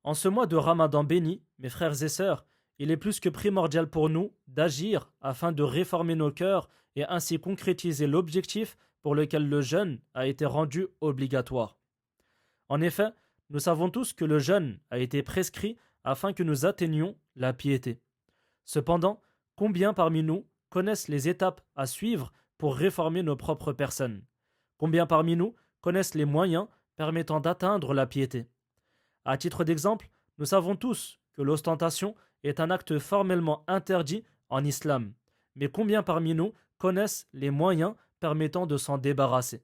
En ce mois de Ramadan béni, mes frères et sœurs, il est plus que primordial pour nous d'agir afin de réformer nos cœurs et ainsi concrétiser l'objectif pour lequel le jeûne a été rendu obligatoire. En effet, nous savons tous que le jeûne a été prescrit afin que nous atteignions la piété. Cependant, combien parmi nous connaissent les étapes à suivre pour réformer nos propres personnes? Combien parmi nous connaissent les moyens permettant d'atteindre la piété? À titre d'exemple, nous savons tous que l'ostentation est un acte formellement interdit en islam. Mais combien parmi nous connaissent les moyens permettant de s'en débarrasser?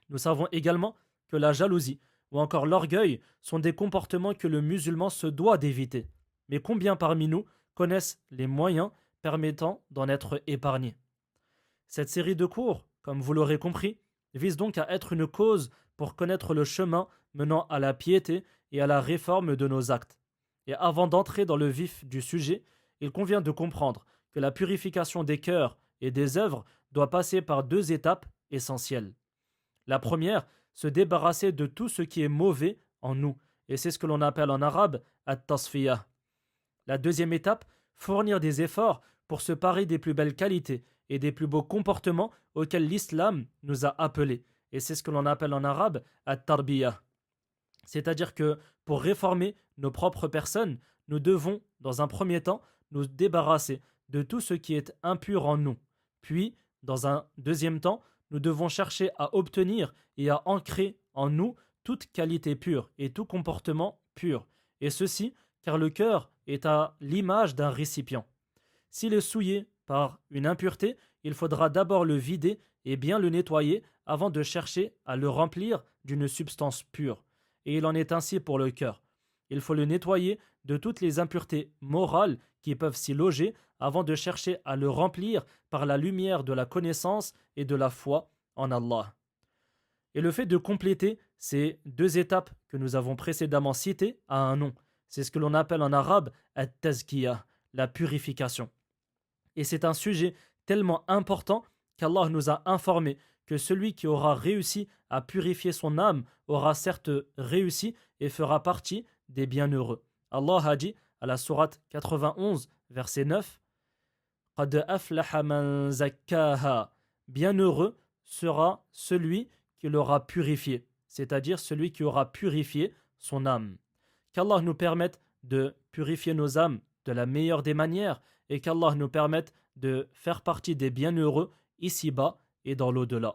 Nous savons également que la jalousie ou encore l'orgueil sont des comportements que le musulman se doit d'éviter. Mais combien parmi nous connaissent les moyens permettant d'en être épargnés? Cette série de cours, comme vous l'aurez compris, vise donc à être une cause pour connaître le chemin menant à la piété et à la réforme de nos actes. Et avant d'entrer dans le vif du sujet, il convient de comprendre que la purification des cœurs et des œuvres doit passer par deux étapes essentielles. La première, se débarrasser de tout ce qui est mauvais en nous, et c'est ce que l'on appelle en arabe at-tasfiyah. La deuxième étape, fournir des efforts pour se parer des plus belles qualités et des plus beaux comportements auxquels l'islam nous a appelés, et c'est ce que l'on appelle en arabe at-tarbiyah. C'est-à-dire que pour réformer nos propres personnes, nous devons, dans un premier temps, nous débarrasser de tout ce qui est impur en nous. Puis, dans un deuxième temps, nous devons chercher à obtenir et à ancrer en nous toute qualité pure et tout comportement pur. Et ceci, car le cœur est à l'image d'un récipient. S'il est souillé par une impureté, il faudra d'abord le vider et bien le nettoyer avant de chercher à le remplir d'une substance pure. Et il en est ainsi pour le cœur. Il faut le nettoyer de toutes les impuretés morales qui peuvent s'y loger avant de chercher à le remplir par la lumière de la connaissance et de la foi en Allah. Et le fait de compléter ces deux étapes que nous avons précédemment citées a un nom. C'est ce que l'on appelle en arabe at-tazkiyah, la purification. Et c'est un sujet tellement important qu'Allah nous a informé que celui qui aura réussi à purifier son âme aura certes réussi et fera partie des bienheureux. Allah a dit à la sourate 91, verset 9, Qad aflaha man zakkaha. Bienheureux sera celui qui l'aura purifié, c'est-à-dire celui qui aura purifié son âme. Qu'Allah nous permette de purifier nos âmes de la meilleure des manières et qu'Allah nous permette de faire partie des bienheureux ici-bas et dans l'au-delà.